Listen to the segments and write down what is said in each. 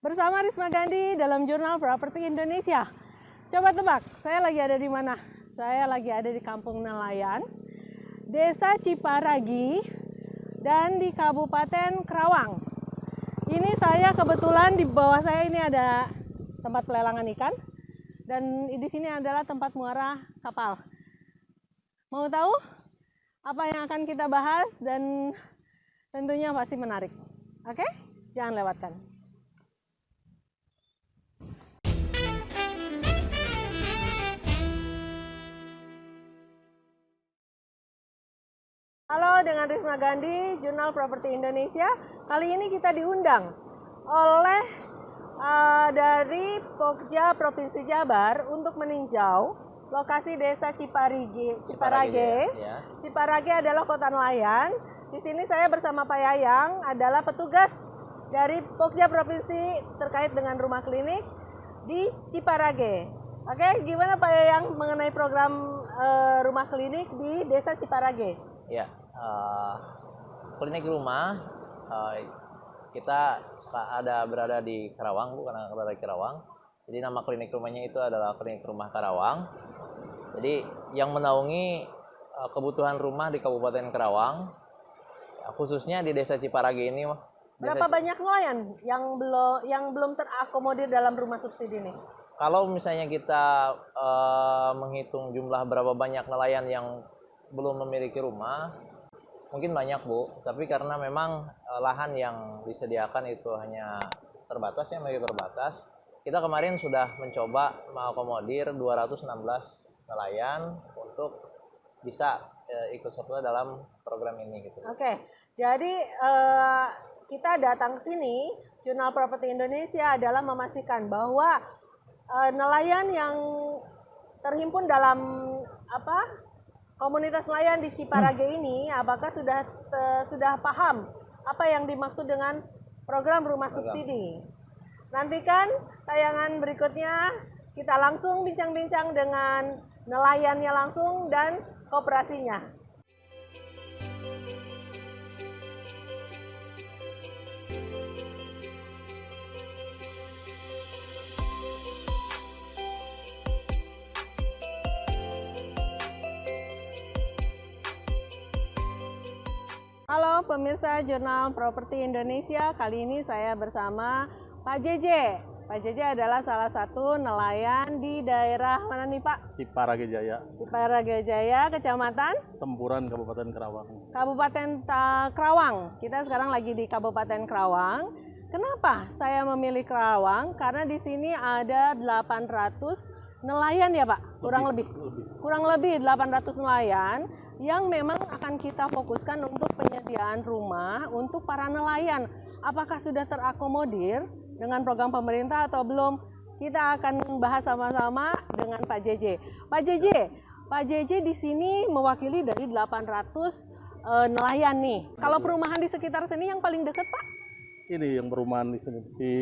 Bersama Risma Gandhi dalam Jurnal Properti Indonesia. Coba tebak, saya lagi ada di mana? Saya lagi ada di Kampung Nelayan, Desa Ciparagi, dan di Kabupaten Karawang. Ini saya kebetulan di bawah saya ini ada tempat pelelangan ikan, dan di sini adalah tempat muara kapal. Mau tahu apa yang akan kita bahas dan tentunya pasti menarik. Oke? Jangan lewatkan. Halo, dengan Risma Gandhi, Jurnal Properti Indonesia. Kali ini kita diundang oleh dari Pokja Provinsi Jabar untuk meninjau lokasi Desa Ciparagi. Ciparagi adalah kota nelayan. Di sini saya bersama Pak Yayang adalah petugas dari Pokja Provinsi terkait dengan rumah klinik di Ciparagi. Oke, gimana Pak Yayang mengenai program rumah klinik di Desa Ciparagi? Ya, klinik rumah kita berada di Karawang, karena berada di Karawang. Jadi nama klinik rumahnya itu adalah Klinik Rumah Karawang. Jadi yang menaungi kebutuhan rumah di Kabupaten Karawang, khususnya di Desa Ciparagi ini. Berapa banyak nelayan yang belum terakomodir dalam rumah subsidi ini? Kalau misalnya kita menghitung jumlah berapa banyak nelayan yang belum memiliki rumah, mungkin banyak Bu, tapi karena memang lahan yang disediakan itu hanya terbatas, kita kemarin sudah mencoba mengakomodir 216 nelayan untuk bisa ikut serta dalam program ini gitu. Oke, jadi kita datang sini, Jurnal Properti Indonesia adalah memastikan bahwa nelayan yang terhimpun dalam komunitas nelayan di Ciparagi ini, apakah sudah paham apa yang dimaksud dengan program rumah subsidi? Nantikan tayangan berikutnya, kita langsung bincang-bincang dengan nelayannya langsung dan kooperasinya. Halo pemirsa Jurnal Properti Indonesia, kali ini saya bersama Pak JJ. Pak JJ adalah salah satu nelayan di daerah mana nih Pak? Ciparagi Jaya. Ciparagi Jaya, Kecamatan? Tempuran, Kabupaten Karawang. Kabupaten Karawang. Kita sekarang lagi di Kabupaten Karawang. Kenapa saya memilih Karawang? Karena di sini ada 800 nelayan ya Pak? Kurang lebih 800 nelayan yang memang akan kita fokuskan untuk penyediaan rumah untuk para nelayan. Apakah sudah terakomodir dengan program pemerintah atau belum? Kita akan bahas sama-sama dengan Pak JJ. Pak JJ di sini mewakili dari 800 nelayan nih. Kalau perumahan di sekitar sini yang paling dekat Pak? Ini yang perumahan di sini, di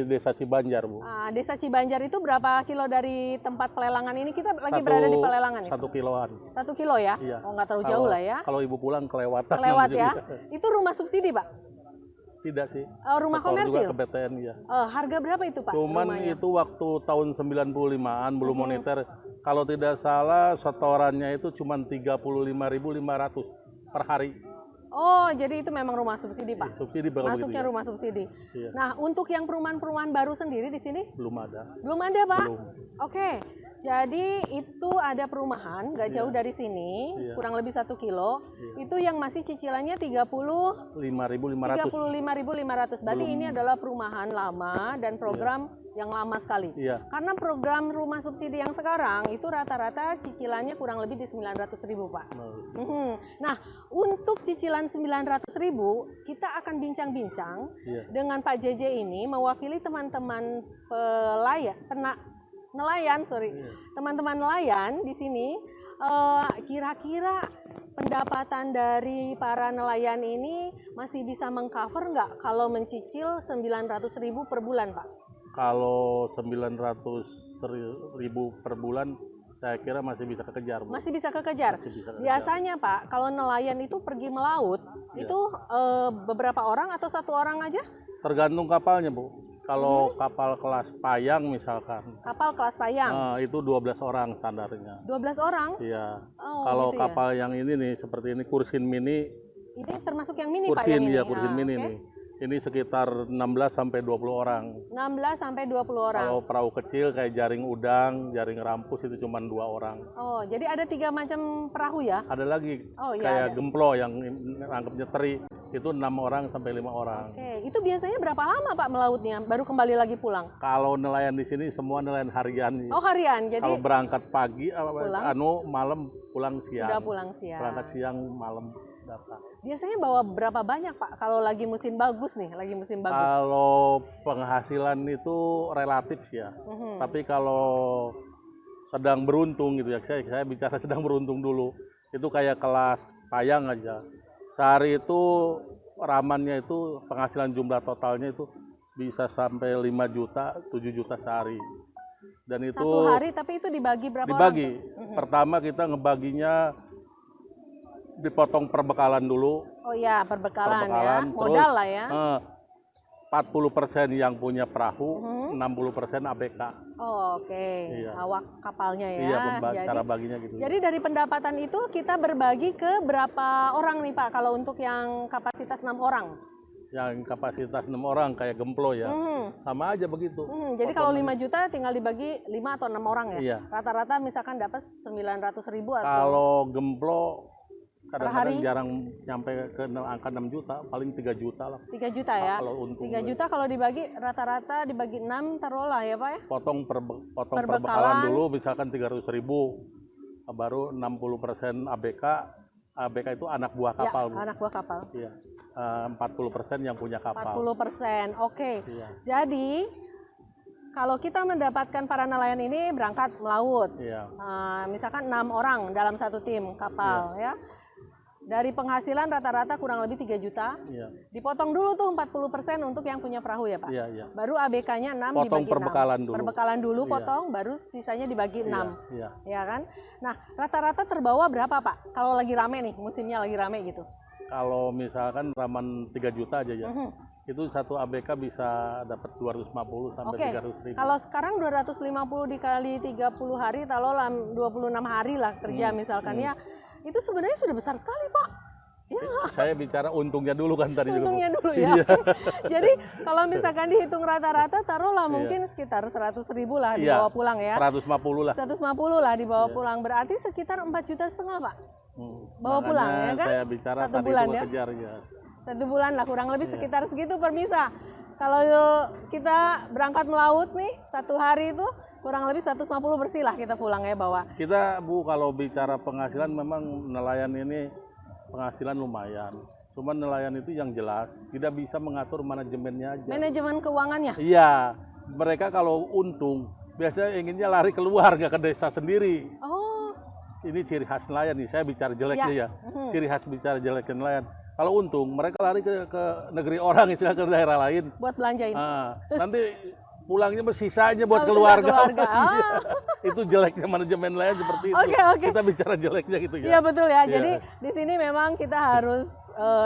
Desa Cibanjar Bu. Desa Cibanjar itu berapa kilo dari tempat pelelangan ini? Kita lagi berada di pelelangan ya? 1 kiloan. 1 kilo ya? Iya. Oh nggak terlalu jauh lah ya? Kalau ibu pulang kelewatan. Kelewat ya? Itu rumah subsidi Pak? Tidak sih. Rumah komersil? Juga ke BTN ya. Harga berapa itu Pak? Cuman rumahnya? Itu waktu tahun 95-an belum moneter. Kalau tidak salah setorannya itu cuma 35.500 per hari. Oh, jadi itu memang rumah subsidi, Pak? Subsidi masuknya ya. Rumah subsidi. Iya. Nah, untuk yang perumahan-perumahan baru sendiri di sini? Belum ada. Belum ada, Pak? Belum. Oke, jadi itu ada perumahan, nggak jauh dari sini, kurang lebih 1 kilo. Itu yang masih cicilannya 35.500. Berarti ini adalah perumahan lama dan program yang lama sekali. Karena program rumah subsidi yang sekarang itu rata-rata cicilannya kurang lebih di 900.000 Pak. Nah, untuk cicilan 900.000 kita akan bincang-bincang dengan Pak JJ ini mewakili teman-teman teman-teman nelayan di sini. Kira-kira pendapatan dari para nelayan ini masih bisa mengcover nggak kalau mencicil 900.000 per bulan Pak? Kalau 900.000 per bulan, saya kira masih bisa kekejar. Bu. Masih bisa kekejar. Biasanya Pak, kalau nelayan itu pergi melaut, itu beberapa orang atau 1 orang aja? Tergantung kapalnya Bu. Kalau kapal kelas Payang misalkan, Kapal kelas Payang, itu 12 orang standarnya. 12 orang. Iya. Oh, Kalau gitu ya. kapal yang ini nih seperti ini Kursin Mini, Ini termasuk yang mini Pak, Kursin yang ini? ya Kursin Mini oke. nih. Ini sekitar 16 sampai 20 orang. 16 sampai 20 orang. Kalau perahu kecil kayak jaring udang, jaring rampus itu cuma 2 orang. Oh, jadi ada 3 macam perahu ya? Ada lagi Oh, iya, kayak ada. gemplo yang nangkepnya teri, itu 6 orang sampai 5 orang. Oke, itu biasanya berapa lama Pak melautnya? Baru kembali lagi pulang? Kalau nelayan di sini semua nelayan harian. Oh, harian. Jadi Kalau berangkat pagi, Pulang? malam pulang siang. sudah pulang siang. Berangkat siang, malam datang. Biasanya bawa berapa banyak Pak kalau lagi musim bagus nih, lagi musim bagus? Kalau penghasilan itu relatif sih ya. Mhm. Tapi kalau sedang beruntung gitu ya, saya bicara sedang beruntung dulu. Itu kayak kelas Payang aja. Sehari itu ramannya itu penghasilan jumlah totalnya itu bisa sampai 5 juta, 7 juta sehari. Dan itu Satu hari tapi itu dibagi berapa dibagi. orang? Pertama kita ngebaginya dipotong perbekalan dulu. Oh iya, perbekalan ya. Terus Modal lah ya. 40% yang punya perahu, Mhm. 60% ABK. Oh, oke. Iya. Awak kapalnya ya. Iya, jadi, cara baginya gitu. jadi dari pendapatan itu kita berbagi ke berapa orang nih Pak kalau untuk yang kapasitas 6 orang? Yang kapasitas 6 orang kayak gemplo ya, Mhm. sama aja begitu. Jadi kalau 5 juta tinggal dibagi 5 atau 6 orang ya? Iya. Rata-rata misalkan dapat 900.000 atau Kalau gemplo hari? kadang-kadang jarang nyampe ke angka 6 juta, paling 3 juta lah. 3 juta ya? Kalau untung 3 juta kalau dibagi rata-rata dibagi 6 taruhlah ya Pak ya? potong Perbekalan. perbekalan dulu misalkan 300.000, baru 60% ABK. ABK itu anak buah kapal, Bu. Ya, anak buah kapal. Iya. 40% yang punya kapal. 40%. Oke. Iya. Jadi kalau kita mendapatkan para nelayan ini berangkat melaut, Iya. misalkan 6 orang dalam satu tim kapal ya. Dari penghasilan rata-rata kurang lebih 3 juta, Iya. dipotong dulu tuh 40% untuk yang punya perahu ya Pak? Iya, iya. Baru ABK-nya 6 Potong dibagi 6. perbekalan dulu. Perbekalan dulu Iya. potong, baru sisanya dibagi 6. Iya. Ya kan? Nah, rata-rata terbawa berapa Pak? Kalau lagi rame nih, musimnya lagi rame gitu. Kalau misalkan raman 3 juta aja ya, Mhm. itu satu ABK bisa dapat 250 sampai Oke, 300.000. kalau sekarang 250 dikali 30 hari, kalau 26 hari lah kerja misalkan ya, itu sebenarnya sudah besar sekali Pak. Ya, Saya bicara untungnya dulu kan tadi juga, Bu. untungnya dulu ya. Iya. Jadi kalau misalkan dihitung rata-rata, taruhlah Iya. mungkin sekitar 100.000 lah Iya, dibawa pulang ya. 150 lah. 150 lah dibawa Iya. pulang, berarti sekitar 4,5 juta Pak. Bawa Makanya pulang, ya kan? saya bicara Satu tadi bulan itu ya? kejar ya. 1 bulan lah, kurang lebih Iya. sekitar segitu per misa. Kalau kita berangkat melaut nih, 1 hari itu kurang lebih 150 bersih lah kita pulang ya bawa. Kita, Bu, kalau bicara penghasilan memang nelayan ini penghasilan lumayan. Cuman nelayan itu yang jelas tidak bisa mengatur manajemennya aja. Manajemen keuangannya. Iya, mereka kalau untung biasanya inginnya lari keluar, nggak ke desa sendiri. Oh, Ini ciri khas nelayan nih. Saya bicara jeleknya ya. Mhm. Ciri khas bicara jeleknya nelayan. Kalau untung mereka lari ke negeri orang, istilah ke daerah lain. buat belanjain. Nanti pulangnya sisanya buat Oh, keluarga. keluarga. Iya. Itu jeleknya manajemen nelayan seperti itu. Oke, oke. Kita bicara jeleknya gitu ya. Iya betul ya. Iya. Jadi di sini memang kita harus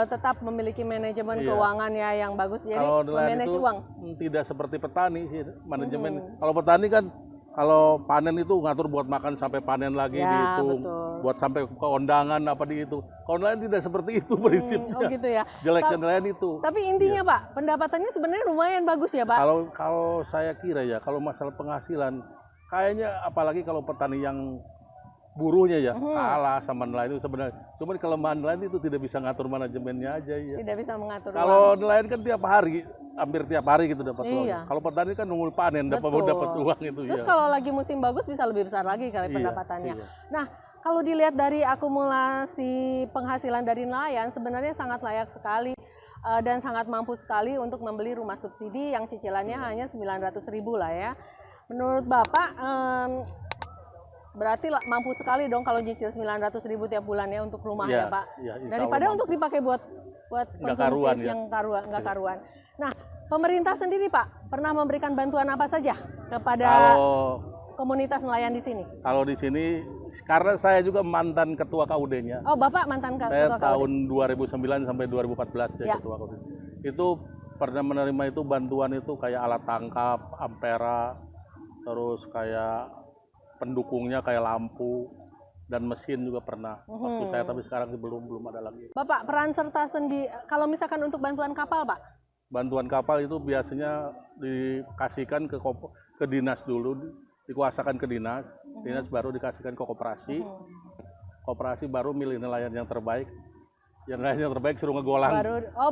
tetap memiliki manajemen Iya. keuangan ya yang bagus. Jadi Kalau nelayan memanage itu uang. tidak seperti petani sih manajemen. Kalau petani kan kalau panen itu ngatur buat makan sampai panen lagi Ya, dihitung, betul. buat sampai ke kondangan apa di itu. Kalau nelayan tidak seperti itu prinsipnya. Oh gitu ya. Jeleknya nelayan itu. Tapi intinya Pak, pendapatannya sebenarnya lumayan bagus ya Pak. Kalau saya kira ya, kalau masalah penghasilan, kayaknya apalagi kalau petani yang buruhnya ya kalah sama nelayan itu sebenarnya. Cuman kelemahan nelayan itu tidak bisa ngatur manajemennya aja ya. Tidak bisa mengatur uang. Kalau nelayan kan tiap hari, hampir tiap hari gitu dapat uang. Iya. Kalau petani kan nunggu panen dapat Betul. uang itu Terus ya. kalau lagi musim bagus bisa lebih besar lagi kali Iya, pendapatannya. iya. Nah, kalau dilihat dari akumulasi penghasilan dari nelayan sebenarnya sangat layak sekali dan sangat mampu sekali untuk membeli rumah subsidi yang cicilannya hanya 900.000 lah ya. Menurut Bapak berarti mampu sekali dong kalau nyicil 900.000 tiap bulannya untuk rumah Iya, ya Pak. iya, insya Daripada Allah untuk dipakai buat Nggak konsumtif karuan, ya. yang nggak karuan. Nah, pemerintah sendiri Pak pernah memberikan bantuan apa saja kepada Kalau komunitas nelayan di sini? kalau di sini karena saya juga mantan ketua KUD-nya. Oh, Bapak mantan Saya ketua KUD. tahun 2009 sampai 2014 Ya. ya ketua KUD. Itu pernah menerima itu bantuan itu kayak alat tangkap, ampera, terus kayak pendukungnya kayak lampu dan mesin juga pernah. Waktu saya, tapi sekarang belum ada lagi. Bapak, peran serta sendiri, kalau misalkan untuk bantuan kapal, Pak? Bantuan kapal itu biasanya dikasihkan ke dinas dulu, dikuasakan ke dinas, dinas baru dikasihkan ke koperasi, koperasi baru milih nelayan yang terbaik. Yang nelayan yang terbaik suruh ngegolang.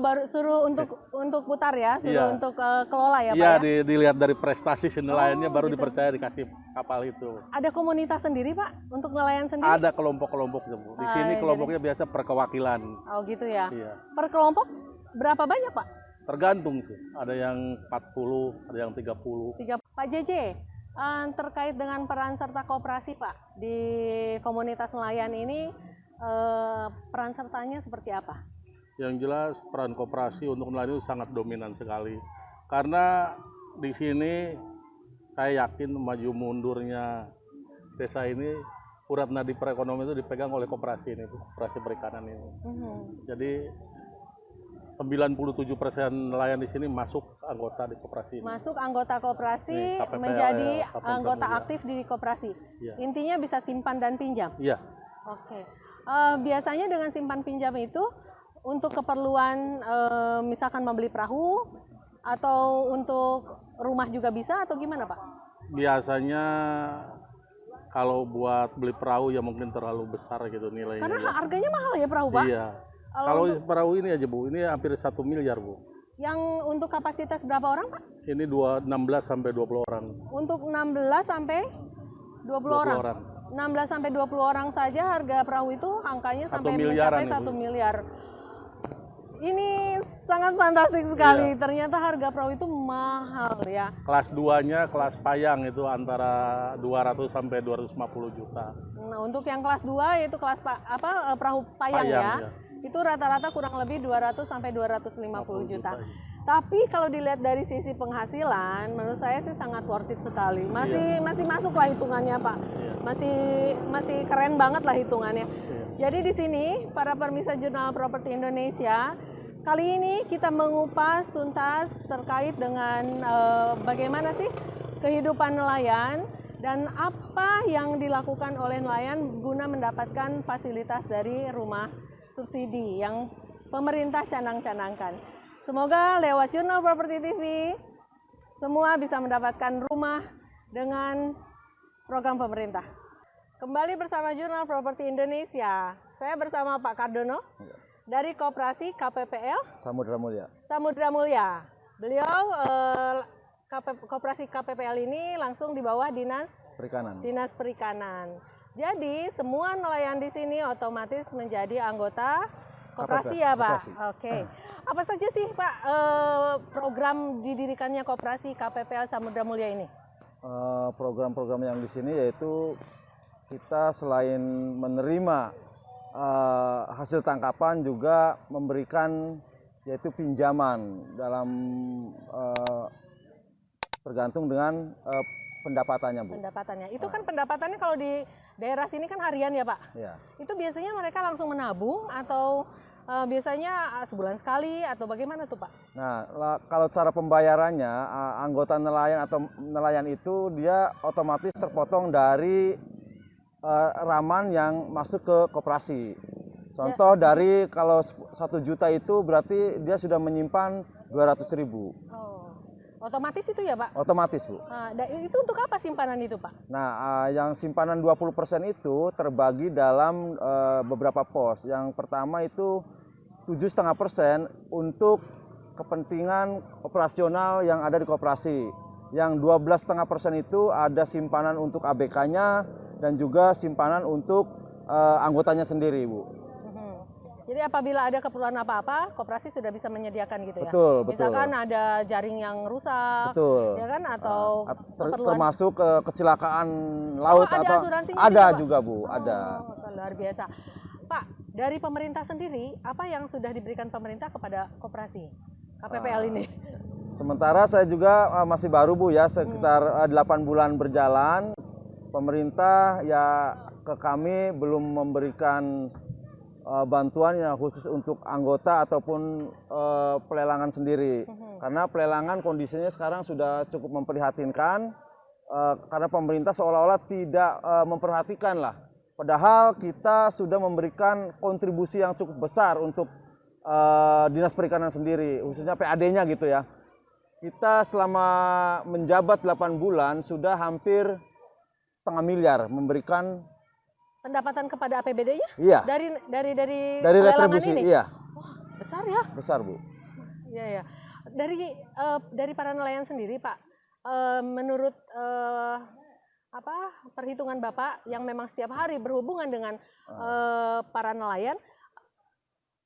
Baru suruh untuk putar ya, suruh Iya. untuk kelola ya, Pak Iya, ya? dilihat dari prestasi si nelayannya baru gitu. dipercaya dikasih kapal itu. Ada komunitas sendiri, Pak, untuk nelayan sendiri? Ada kelompok-kelompoknya, Bu. Di sini kelompoknya biasa perkewakilan. Oh gitu ya. Iya. Per kelompok berapa banyak, Pak? Tergantung sih. Ada yang 40, ada yang 30. Pak JJ, terkait dengan peran serta koperasi, Pak, di komunitas nelayan ini, peran sertanya seperti apa? Yang jelas peran koperasi untuk nelayan itu sangat dominan sekali. Karena di sini saya yakin maju mundurnya desa ini urat nadi perekonomian itu dipegang oleh koperasi ini, koperasi perikanan ini. Jadi 97% nelayan di sini masuk anggota di koperasi ini. Masuk anggota koperasi, Nih, KPPL, menjadi Kampung anggota Pramudia. aktif di koperasi. Iya. Intinya bisa simpan dan pinjam. Iya. Oke. Biasanya dengan simpan pinjam itu untuk keperluan misalkan membeli perahu atau untuk rumah juga bisa atau gimana, Pak? Biasanya kalau buat beli perahu ya mungkin terlalu besar gitu nilainya. Karena ya. harganya mahal ya perahu, Pak? Iya. Kalau perahu ini aja, Bu, ini hampir 1 miliar, Bu. Yang untuk kapasitas berapa orang, Pak? Ini 16 sampai 20 orang. Untuk 16 sampai 20 orang. 16 sampai 20 orang saja harga perahu itu angkanya sampai mencapai 1 miliar. Ini sangat fantastik sekali. Iya. Ternyata harga perahu itu mahal ya. Kelas 2-nya kelas payang itu antara 200 sampai 250 juta. Nah, untuk yang kelas 2 yaitu kelas perahu payang ya. Itu rata-rata kurang lebih 200 sampai 250 juta. Tapi kalau dilihat dari sisi penghasilan, menurut saya sih sangat worth it sekali. Masih masuk lah hitungannya, Pak. Masih keren banget lah hitungannya. Jadi di sini para pemirsa Jurnal Properti Indonesia, kali ini kita mengupas tuntas terkait dengan bagaimana sih kehidupan nelayan dan apa yang dilakukan oleh nelayan guna mendapatkan fasilitas dari rumah subsidi yang pemerintah canang-canangkan. Semoga lewat Jurnal Properti TV semua bisa mendapatkan rumah dengan program pemerintah. Kembali bersama Jurnal Properti Indonesia. Saya bersama Pak Kardono dari Koperasi KPPL Samudra Mulia. Samudra Mulia. Beliau Koperasi KPPL ini langsung di bawah Dinas Perikanan. Jadi semua nelayan di sini otomatis menjadi anggota koperasi ya, Pak. Koperasi. Oke. Apa saja sih, Pak, program didirikannya Koperasi KPPL Samudra Mulia ini? Program-program yang di sini yaitu kita selain menerima hasil tangkapan juga memberikan yaitu pinjaman dalam tergantung dengan pendapatannya, Bu. Pendapatannya. Itu kan pendapatannya kalau di daerah sini kan harian ya, Pak? Ya. Itu biasanya mereka langsung menabung atau biasanya sebulan sekali atau bagaimana tuh, Pak? Nah, kalau cara pembayarannya anggota nelayan atau nelayan itu dia otomatis terpotong dari raman yang masuk ke koperasi. Contoh dari kalau 1 juta itu berarti dia sudah menyimpan 200.000. Oh, otomatis itu ya, Pak? Otomatis, Bu. Itu untuk apa simpanan itu, Pak? Nah, yang simpanan 20% itu terbagi dalam beberapa pos. Yang pertama itu 7,5% untuk kepentingan operasional yang ada di koperasi. Yang 12,5% itu ada simpanan untuk ABK-nya dan juga simpanan untuk anggotanya sendiri, Bu. Jadi apabila ada keperluan apa-apa, koperasi sudah bisa menyediakan gitu ya? Betul. Misalkan ada jaring yang rusak, Betul. ya kan? Atau termasuk kecelakaan laut ada atau asuransinya ada juga, Pak? Bu, ada. Luar biasa. Pak, dari pemerintah sendiri, apa yang sudah diberikan pemerintah kepada koperasi KPPL ini? Sementara saya juga masih baru, Bu, ya, sekitar 8 bulan berjalan. Pemerintah ya ke kami belum memberikan bantuan yang khusus untuk anggota ataupun pelelangan sendiri. Karena pelelangan kondisinya sekarang sudah cukup memprihatinkan, karena pemerintah seolah-olah tidak memperhatikan lah. Padahal kita sudah memberikan kontribusi yang cukup besar untuk Dinas Perikanan sendiri, khususnya PAD-nya gitu ya. Kita selama menjabat 8 bulan sudah hampir setengah miliar memberikan Pendapatan kepada APBD-nya? Iya. Dari Dari pelelangan retribusi, ini? iya. Wah, besar ya? Besar, Bu. Iya, ya. Dari para nelayan sendiri, Pak, menurut perhitungan Bapak yang memang setiap hari berhubungan dengan para nelayan,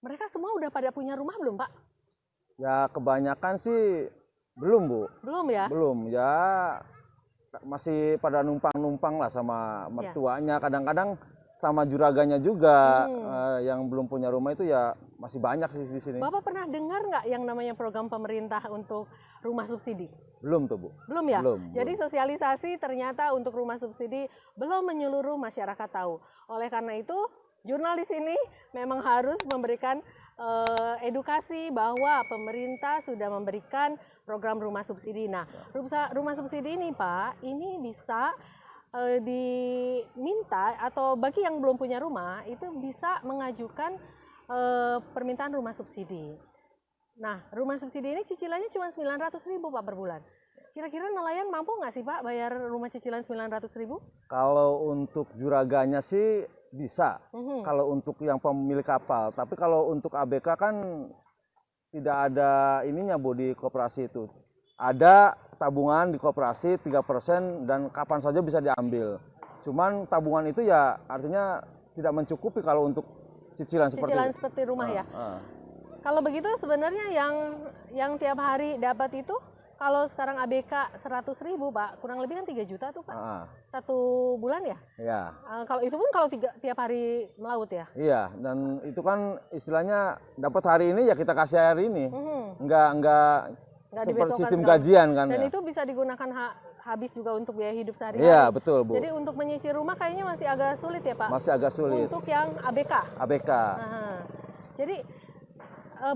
mereka semua udah pada punya rumah belum, Pak? Ya kebanyakan sih belum, Bu. Belum ya? Belum, ya masih pada numpang-numpang lah sama mertuanya. Kadang-kadang sama juraganya juga yang belum punya rumah itu ya masih banyak sih di sini. Bapak pernah dengar nggak yang namanya program pemerintah untuk rumah subsidi? Belum tuh, Bu. Belum ya? Belum. Jadi sosialisasi ternyata untuk rumah subsidi belum menyeluruh masyarakat tahu. Oleh karena itu, jurnal di sini memang harus memberikan edukasi bahwa pemerintah sudah memberikan program rumah subsidi. Nah, rumah subsidi ini, Pak, ini bisa diminta atau bagi yang belum punya rumah itu bisa mengajukan permintaan rumah subsidi. Nah, rumah subsidi ini cicilannya cuma 900.000, Pak, per bulan. Kira-kira nelayan mampu nggak sih, Pak, bayar rumah cicilan 900.000? Kalau untuk juraganya sih bisa, kalau untuk yang pemilik kapal. Tapi kalau untuk ABK kan tidak ada ininya, Bu, di koperasi itu. Ada tabungan di koperasi 3% dan kapan saja bisa diambil. Cuman tabungan itu ya artinya tidak mencukupi kalau untuk cicilan seperti rumah ya. Kalau begitu sebenarnya yang tiap hari dapat itu, kalau sekarang ABK 100.000, Pak, kurang lebih kan 3 juta tuh, Pak. Satu bulan ya? Iya. Kalau itu pun kalau tiap hari melaut ya? Iya, dan itu kan istilahnya dapat hari ini ya kita kasih hari ini. Enggak seperti sistem gajian kan. Dan ya. itu bisa digunakan habis juga untuk biaya hidup sehari-hari. Iya, betul, Bu. Jadi untuk menyicil rumah kayaknya masih agak sulit ya, Pak? Masih agak sulit. Untuk yang ABK? ABK. Jadi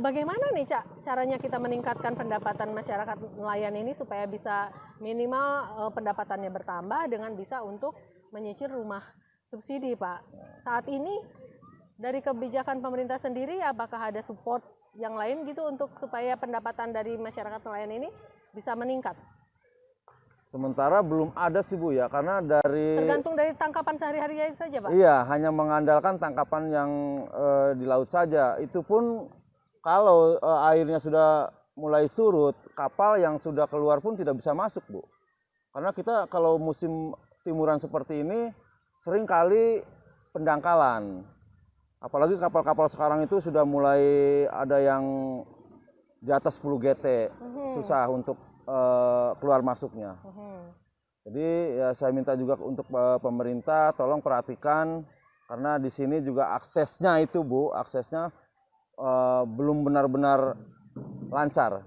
bagaimana nih, Cak, caranya kita meningkatkan pendapatan masyarakat nelayan ini supaya bisa minimal pendapatannya bertambah dengan bisa untuk menyicil rumah subsidi, Pak? Saat ini dari kebijakan pemerintah sendiri, apakah ada support yang lain gitu untuk supaya pendapatan dari masyarakat nelayan ini bisa meningkat? Sementara belum ada sih, Bu, ya, karena tergantung dari tangkapan sehari-hari saja, Pak? Iya, hanya mengandalkan tangkapan yang di laut saja. Itu pun kalau airnya sudah mulai surut, kapal yang sudah keluar pun tidak bisa masuk, Bu. Karena kita kalau musim timuran seperti ini sering kali pendangkalan. Apalagi kapal-kapal sekarang itu sudah mulai ada yang di atas 10 GT, susah untuk keluar masuknya. Jadi ya saya minta juga untuk pemerintah tolong perhatikan, karena di sini juga aksesnya itu, Bu, aksesnya belum benar-benar lancar.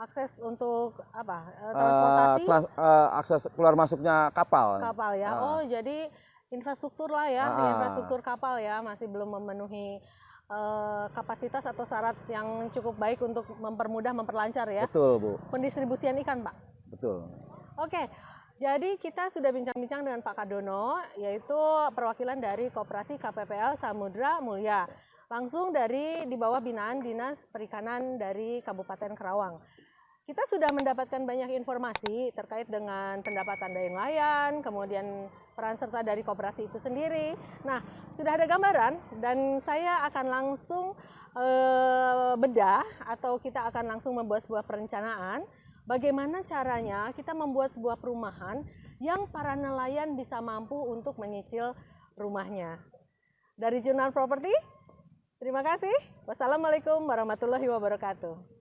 Akses untuk apa? Transportasi? Akses keluar masuknya kapal. Kapal ya. Oh, jadi infrastruktur lah ya, infrastruktur kapal ya masih belum memenuhi kapasitas atau syarat yang cukup baik untuk memperlancar ya. Betul, Bu. Pendistribusian ikan, Pak. Betul. Oke. Jadi kita sudah bincang-bincang dengan Pak Kadono, yaitu perwakilan dari Koperasi KPPL Samudra Mulia. Langsung di bawah binaan Dinas Perikanan dari Kabupaten Karawang. Kita sudah mendapatkan banyak informasi terkait dengan pendapatan dari nelayan, kemudian peran serta dari koperasi itu sendiri. Nah, sudah ada gambaran dan saya akan langsung bedah atau kita akan langsung membuat sebuah perencanaan bagaimana caranya kita membuat sebuah perumahan yang para nelayan bisa mampu untuk menyicil rumahnya. Dari Jurnal Properti, terima kasih. Wassalamualaikum warahmatullahi wabarakatuh.